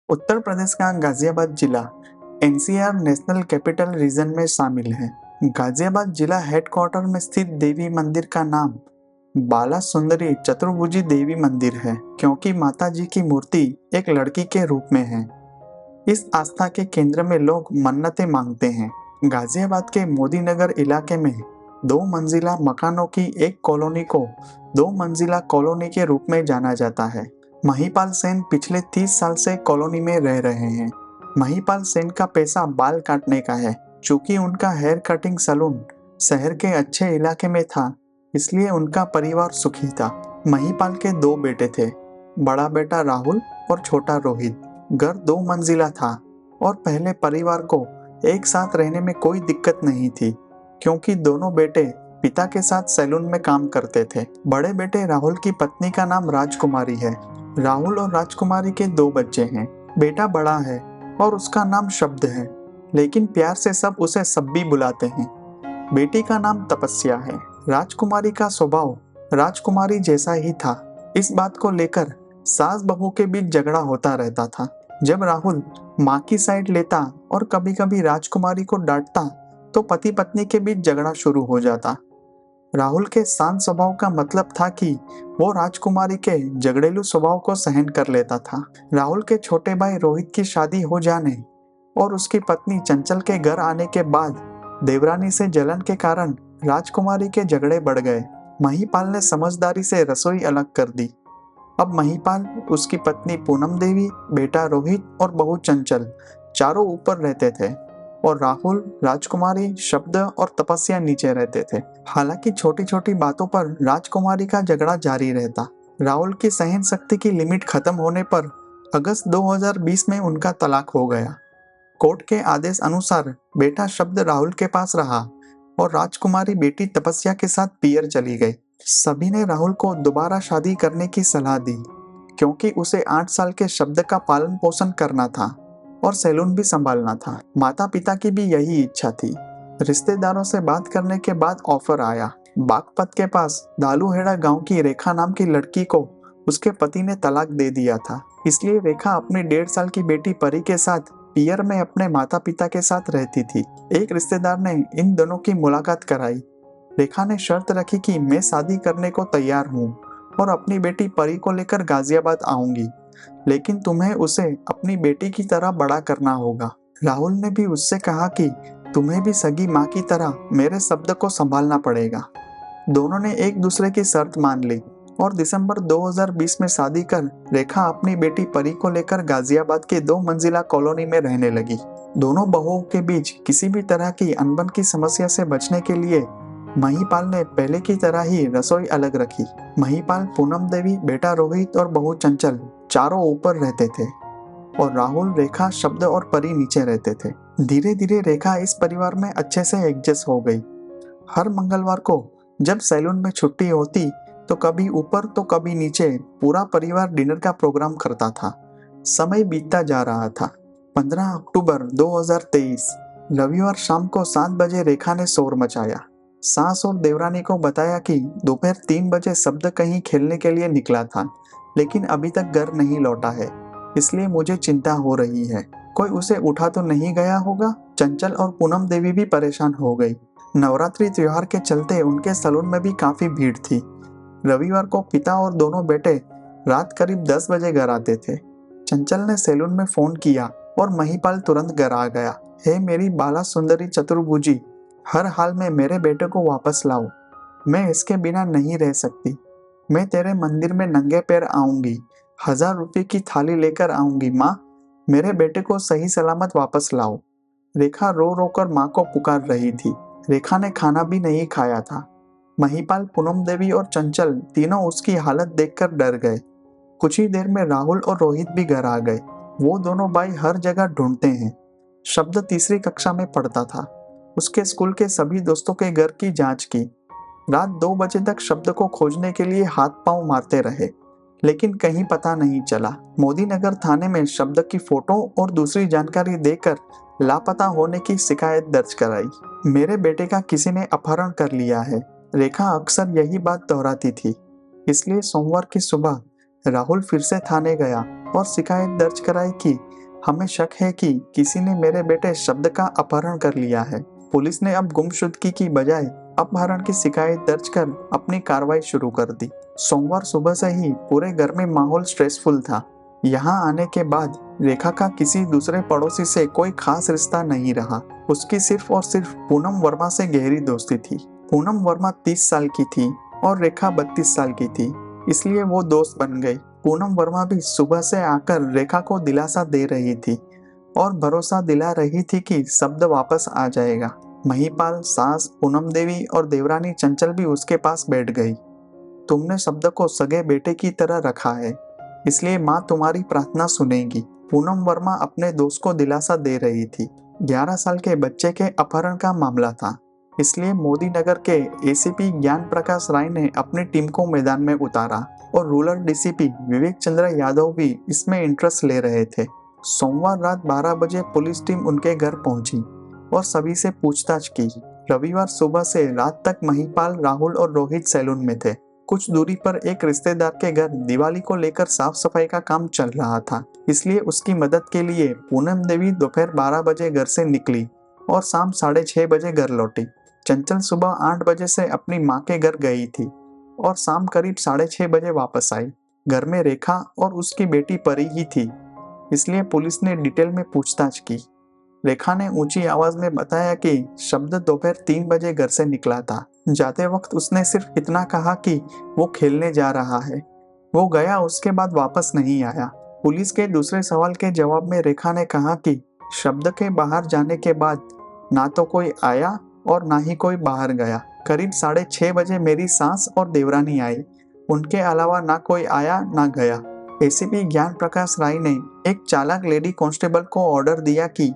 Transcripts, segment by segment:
उत्तर प्रदेश का गाजियाबाद जिला NCR national capital region में शामिल है। गाजियाबाद जिला हेडक्वार्टर में स्थित देवी मंदिर का नाम बाला सुंदरी चतुर्भुजी देवी मंदिर है, क्योंकि माता जी की मूर्ति एक लड़की के रूप में है। इस आस्था के केंद्र में लोग मन्नतें मांगते हैं। गाजियाबाद के मोदी नगर इलाके में 2 मंजिला मकानों की एक कॉलोनी को 2 मंजिला कॉलोनी के रूप में जाना जाता है। महिपाल सेन पिछले 30 साल से कॉलोनी में रह रहे हैं। महिपाल सेन का पेशा बाल काटने का है। चूंकि उनका हेयर कटिंग सैलून शहर के अच्छे इलाके में था, इसलिए उनका परिवार सुखी था। महिपाल के 2 बेटे थे, बड़ा बेटा राहुल और छोटा रोहित। घर 2 मंजिला था और पहले परिवार को एक साथ रहने में कोई दिक्कत नहीं थी, क्योंकि दोनों बेटे पिता के साथ सैलून में काम करते थे। बड़े बेटे राहुल की पत्नी का नाम राजकुमारी है। राहुल और राजकुमारी के 2 बच्चे हैं। बेटा बड़ा है और उसका नाम शब्द है, लेकिन प्यार से सब उसे सब्बी बुलाते हैं। बेटी का नाम तपस्या है। राजकुमारी का स्वभाव राजकुमारी जैसा ही था। इस बात को लेकर सास बहू के बीच झगड़ा होता रहता था। जब राहुल माँ की साइड लेता और कभी कभी राजकुमारी को डांटता, तो पति पत्नी के बीच झगड़ा शुरू हो जाता। राहुल के शांत स्वभाव का मतलब था कि वो राजकुमारी के झगड़ेलू स्वभाव को सहन कर लेता था। राहुल के छोटे भाई रोहित की शादी हो जाने और उसकी पत्नी चंचल के घर आने के बाद देवरानी से जलन के कारण राजकुमारी के झगड़े बढ़ गए। महिपाल ने समझदारी से रसोई अलग कर दी। अब महिपाल, उसकी पत्नी पूनम देवी, बेटा रोहित और बहू चंचल चारों ऊपर रहते थे और राहुल, राजकुमारी, शब्द और तपस्या नीचे रहते थे। हालांकि छोटी छोटी बातों पर राजकुमारी का झगड़ा जारी रहता। राहुल की सहन शक्ति की लिमिट खत्म होने पर अगस्त 2020 में उनका तलाक हो गया। कोर्ट के आदेश अनुसार बेटा शब्द राहुल के पास रहा और राजकुमारी बेटी तपस्या के साथ पियर चली गई। सभी ने राहुल को दोबारा शादी करने की सलाह दी, क्योंकि उसे 8 साल के शब्द का पालन पोषण करना था और सैलून भी संभालना था। माता पिता की भी यही इच्छा थी। रिश्तेदारों से बात करने के बाद ऑफर आया। बागपत के पास दालूहेड़ा गांव की रेखा नाम की लड़की को उसके पति ने तलाक दे दिया था, इसलिए रेखा अपनी 1.5 साल की बेटी परी के साथ पियर में अपने माता पिता के साथ रहती थी। एक रिश्तेदार ने इन दोनों की मुलाकात कराई। रेखा ने शर्त रखी कि मैं शादी करने को तैयार हूँ और अपनी बेटी परी को लेकर गाजियाबाद आऊंगी, लेकिन तुम्हें उसे अपनी बेटी की तरह बड़ा करना होगा। राहुल ने भी उससे कहा कि तुम्हें भी सगी माँ की तरह मेरे शब्द को संभालना पड़ेगा। दोनों ने एक दूसरे की शर्त मान ली और दिसंबर 2020 में शादी कर रेखा अपनी बेटी परी को लेकर गाजियाबाद के 2 मंजिला कॉलोनी में रहने लगी। दोनों बहुओं के बीच किसी भी तरह की अनबन की समस्या से बचने के लिए महिपाल ने पहले की तरह ही रसोई अलग रखी। महिपाल, पूनम देवी, बेटा रोहित और बहू चंचल चारों ऊपर रहते थे और राहुल, रेखा, शब्द और परी नीचे रहते थे। धीरे धीरे रेखा इस परिवार में अच्छे से एडजस्ट हो गई। हर मंगलवार को जब सैलून में छुट्टी होती, तो कभी ऊपर तो कभी नीचे पूरा परिवार डिनर का प्रोग्राम करता था। समय बीतता जा रहा था। 15 अक्टूबर 2023 रविवार शाम को 7 बजे रेखा ने शोर मचाया। सास और देवरानी को बताया कि दोपहर 3 बजे शब्द कहीं खेलने के लिए निकला था, लेकिन अभी तक घर नहीं लौटा है, इसलिए मुझे चिंता हो रही है। कोई उसे उठा तो नहीं गया होगा। चंचल और पूनम देवी भी परेशान हो गई। नवरात्रि त्योहार के चलते उनके सैलून में भी काफी भीड़ थी। रविवार को पिता और दोनों बेटे रात करीब 10 बजे घर आते थे। चंचल ने सैलून में फोन किया और महिपाल तुरंत घर आ गया। हे मेरी बाला सुंदरी चतुर्भुजी, हर हाल में मेरे बेटे को वापस लाओ। मैं इसके बिना नहीं रह सकती। मैं तेरे मंदिर में नंगे पैर आऊंगी। 1000 रुपये की थाली लेकर आऊंगी। माँ, मेरे बेटे को सही सलामत वापस लाओ। रेखा रो रो कर माँ को पुकार रही थी। रेखा ने खाना भी नहीं खाया था। महिपाल, पूनम देवी और चंचल तीनों उसकी हालत देखकर डर गए। कुछ ही देर में राहुल और रोहित भी घर आ गए। वो दोनों भाई हर जगह ढूंढते हैं। शब्द तीसरी कक्षा में पढ़ता था। उसके स्कूल के सभी दोस्तों के घर की जांच की। रात 2 बजे तक शब्द को खोजने के लिए हाथ पांव मारते रहे, लेकिन कहीं पता नहीं चला। मोदी नगर थाने में शब्द की फोटो और दूसरी जानकारी देकर लापता होने की शिकायत दर्ज कराई। मेरे बेटे का किसी ने अपहरण कर लिया है। रेखा अक्सर यही बात दोहराती थी, इसलिए सोमवार की सुबह राहुल फिर से थाने गया और शिकायत दर्ज कराई कि हमें शक है कि किसी ने मेरे बेटे शब्द का अपहरण कर लिया है। पुलिस ने अब गुमशुदगी की बजाय अपहरण की शिकायत दर्ज कर अपनी कार्रवाई शुरू कर दी। सोमवार सुबह से ही पूरे घर में माहौल स्ट्रेसफुल था। यहाँ आने के बाद रेखा का किसी दूसरे पड़ोसी से कोई खास रिश्ता नहीं रहा। उसकी सिर्फ और सिर्फ पूनम वर्मा से गहरी दोस्ती थी। पूनम वर्मा 30 साल की थी और रेखा 32 साल की थी, इसलिए वो दोस्त बन गई। पूनम वर्मा भी सुबह से आकर रेखा को दिलासा दे रही थी और भरोसा दिला रही थी कि शब्द वापस आ जाएगा। महिपाल, सास पूनम देवी और देवरानी चंचल भी उसके पास बैठ गई। तुमने शब्द को सगे बेटे की तरह रखा है, इसलिए माँ तुम्हारी प्रार्थना सुनेगी। पूनम वर्मा अपने दोस्त को दिलासा दे रही थी। 11 साल के बच्चे के अपहरण का मामला था, इसलिए मोदी नगर के एसीपी ज्ञान प्रकाश राय ने अपनी टीम को मैदान में उतारा और रूरल डीसीपी विवेक चंद्र यादव भी इसमें इंटरेस्ट ले रहे थे। सोमवार रात 12 बजे पुलिस टीम उनके घर पहुंची और सभी से पूछताछ की। रविवार सुबह से रात तक महिपाल, राहुल और रोहित सैलून में थे। कुछ दूरी पर एक रिश्तेदार के घर दिवाली को लेकर साफ सफाई का काम चल रहा था, इसलिए उसकी मदद के लिए पूनम देवी दोपहर 12 बजे घर से निकली और शाम 6:30 बजे घर लौटी। चंचल सुबह 8 बजे से अपनी माँ के घर गई थी और शाम करीब 6:30 बजे वापस आई। घर में रेखा और उसकी बेटी परी ही थी, इसलिए पुलिस ने डिटेल में पूछताछ की। रेखा ने ऊंची आवाज में बताया कि शब्द दोपहर 3 बजे घर से निकला था। जाते वक्त उसने सिर्फ इतना कहा कि वो खेलने जा रहा है। वो गया, उसके बाद वापस नहीं आया। पुलिस के दूसरे सवाल के जवाब में रेखा ने कहा कि शब्द के बाहर जाने के बाद ना तो कोई आया और ना ही कोई बाहर गया। करीब 6:30 बजे मेरी सास और देवरानी आई, उनके अलावा ना कोई आया ना गया। एसीपी ज्ञान प्रकाश राय ने एक चालाक लेडी कांस्टेबल को ऑर्डर दिया कि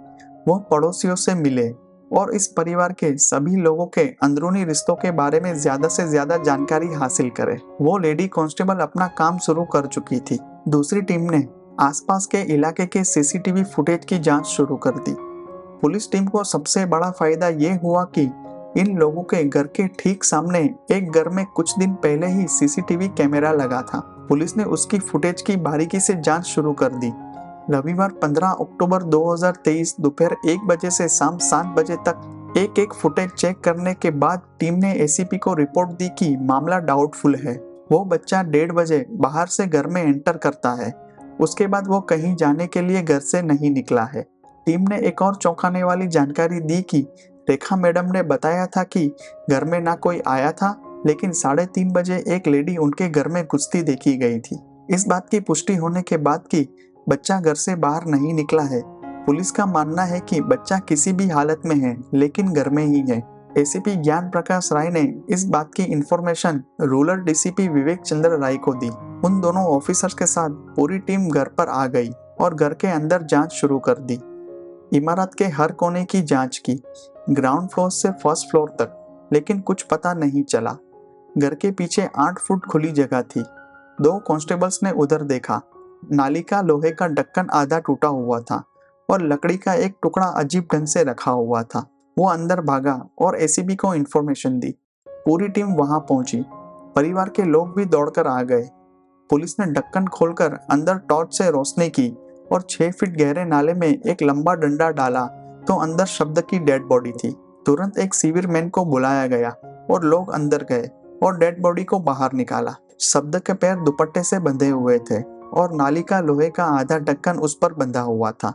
वो पड़ोसियों से मिले और इस परिवार के सभी लोगों के अंदरूनी रिश्तों के बारे में ज्यादा से ज्यादा जानकारी हासिल करे। वो लेडी कांस्टेबल अपना काम शुरू कर चुकी थी। दूसरी टीम ने आसपास के इलाके के सीसीटीवी फुटेज की जांच शुरू कर दी। पुलिस टीम को सबसे बड़ा फायदा ये हुआ कि इन लोगों के घर के ठीक सामने एक घर में कुछ दिन पहले ही सीसीटीवी कैमरा लगा था। पुलिस ने उसकी फुटेज की बारीकी से जांच शुरू कर दी। रविवार 15 अक्टूबर 2023 दोपहर 1 बजे से शाम 7 बजे तक एक एक फुटेज चेक करने के बाद टीम ने एसीपी को रिपोर्ट दी कि मामला डाउटफुल है। वो बच्चा 1:30 बजे बाहर से घर में एंटर करता है, उसके बाद वो कहीं जाने के लिए घर से नहीं निकला है। टीम ने एक और चौंकाने वाली जानकारी दी कि रेखा मैडम ने बताया था कि घर में ना कोई आया था, लेकिन 3:30 बजे एक लेडी उनके घर में घुसती देखी गई थी। इस बात की पुष्टि होने के बाद कि बच्चा घर से बाहर नहीं निकला है, पुलिस का मानना है कि बच्चा किसी भी हालत में है लेकिन घर में ही है। एसीपी ज्ञान प्रकाश राय ने इस बात की इंफॉर्मेशन रूरल डीसीपी विवेक चंद्र राय को दी। उन दोनों ऑफिसर्स के साथ पूरी टीम घर पर आ गई और घर के अंदर जांच शुरू कर दी। इमारत के हर कोने की जांच की, ग्राउंड फ्लोर से फर्स्ट फ्लोर तक, लेकिन कुछ पता नहीं चला। घर के पीछे 8 फुट खुली जगह थी। 2 कांस्टेबल्स ने उधर देखा। नाली का लोहे का ढक्कन आधा टूटा हुआ था और लकड़ी का एक टुकड़ा अजीब ढंग से रखा हुआ था। वो अंदर भागा और एसीपी को इन्फॉर्मेशन दी। पूरी टीम वहां पहुंची। परिवार के लोग भी दौड़कर आ गए। पुलिस ने ढक्कन खोलकर अंदर टॉर्च से रोशनी की और 6 फीट गहरे नाले में एक लंबा डंडा डाला तो अंदर शब्द की डेड बॉडी थी। तुरंत एक सिविल मैन को बुलाया गया और लोग अंदर गए और डेड बॉडी को बाहर निकाला। शब्द के पैर दुपट्टे से बंधे हुए थे और नाली का लोहे का आधा ढक्कन उस पर बंधा हुआ था।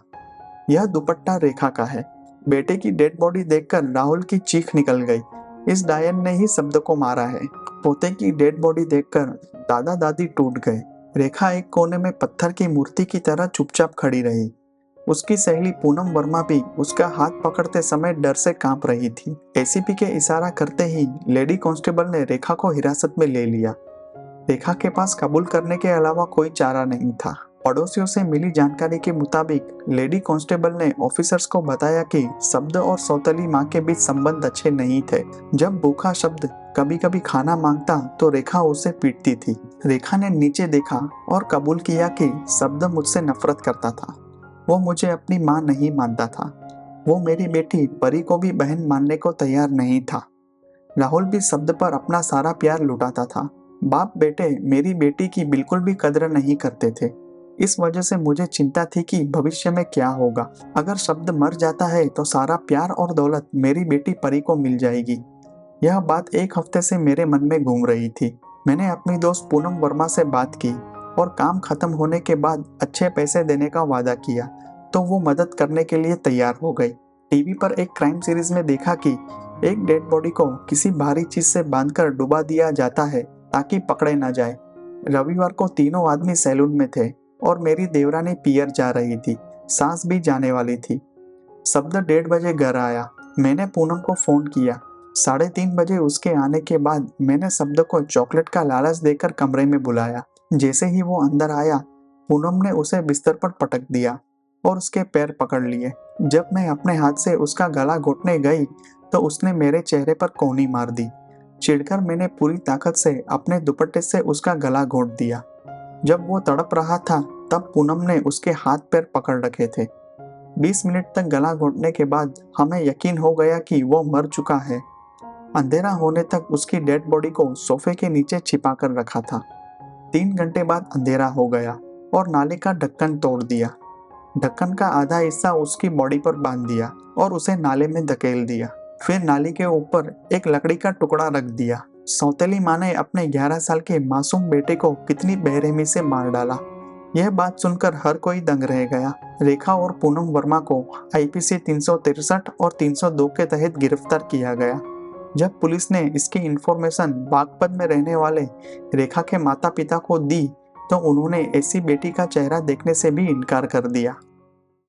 यह दुपट्टा रेखा का है। बेटे की डेड बॉडी देखकर राहुल की चीख निकल गई। इस डायन ने ही शब्द को मारा है। पोते की डेड बॉडी देखकर दादा दादी टूट गए। रेखा एक कोने में पत्थर की मूर्ति की तरह चुपचाप खड़ी रही। उसकी सहेली पूनम वर्मा भी उसका हाथ पकड़ते समय डर से कांप रही थी। एसीपी के इशारा करते ही लेडी कांस्टेबल ने रेखा को हिरासत में ले लिया। रेखा के पास कबूल करने के अलावा कोई चारा नहीं था। पड़ोसियों से मिली जानकारी के मुताबिक लेडी कांस्टेबल ने ऑफिसर्स को बताया कि शब्द और सौतेली माँ के बीच संबंध अच्छे नहीं थे। जब भूखा शब्द कभी कभी खाना मांगता तो रेखा उसे पीटती थी। रेखा ने नीचे देखा और कबूल किया कि शब्द मुझसे नफरत करता था। वो मुझे अपनी माँ नहीं मानता था। वो मेरी बेटी परी को भी बहन मानने को तैयार नहीं था। राहुल भी शब्द पर अपना सारा प्यार लुटाता था। बाप बेटे मेरी बेटी की बिल्कुल भी कदर नहीं करते थे। इस वजह से मुझे चिंता थी कि भविष्य में क्या होगा। अगर शब्द मर जाता है तो सारा प्यार और दौलत मेरी बेटी परी को मिल जाएगी। यह बात एक हफ्ते से मेरे मन में घूम रही थी। मैंने अपनी दोस्त पूनम वर्मा से बात की और काम खत्म होने के बाद अच्छे पैसे देने का वादा किया, तो वो मदद करने के लिए तैयार हो गई। टीवी पर एक क्राइम सीरीज में देखा कि एक डेड बॉडी को किसी भारी चीज से बांधकर डुबा दिया जाता है ताकि पकड़े ना जाए। रविवार को तीनों आदमी सैलून में थे और मेरी देवरानी पियर जा रही थी, सांस भी जाने वाली थी। शब्द 1:30 बजे घर आया। मैंने पूनम को फोन किया। 3:30 बजे उसके आने के बाद मैंने शब्द को चॉकलेट का लालच देकर कमरे में बुलाया। जैसे ही वो अंदर आया, पूनम ने उसे बिस्तर पर पटक दिया और उसके पैर पकड़ लिए। जब मैं अपने हाथ से उसका गला घोटने गई तो उसने मेरे चेहरे पर कोहनी मार दी। चिढ़कर मैंने पूरी ताकत से अपने दुपट्टे से उसका गला घोंट दिया। जब वो तड़प रहा था तब पूनम ने उसके हाथ पैर पकड़ रखे थे। 20 मिनट तक गला घोंटने के बाद हमें यकीन हो गया कि वो मर चुका है। अंधेरा होने तक उसकी डेड बॉडी को सोफे के नीचे छिपा कर रखा था। 3 घंटे बाद अंधेरा हो गया और नाले का ढक्कन तोड़ दिया। ढक्कन का आधा हिस्सा उसकी बॉडी पर बांध दिया और उसे नाले में धकेल दिया। फिर नाली के ऊपर एक लकड़ी का टुकड़ा रख दिया। सौतेली माँ ने अपने 11 साल के मासूम बेटे को कितनी बेरहमी से मार डाला। यह बात सुनकर हर कोई दंग रह गया। रेखा और पूनम वर्मा को आईपीसी 363 और 302 के तहत गिरफ्तार किया गया। जब पुलिस ने इसकी इंफॉर्मेशन बागपत में रहने वाले रेखा के माता पिता को दी तो उन्होंने ऐसी बेटी का चेहरा देखने से भी इनकार कर दिया।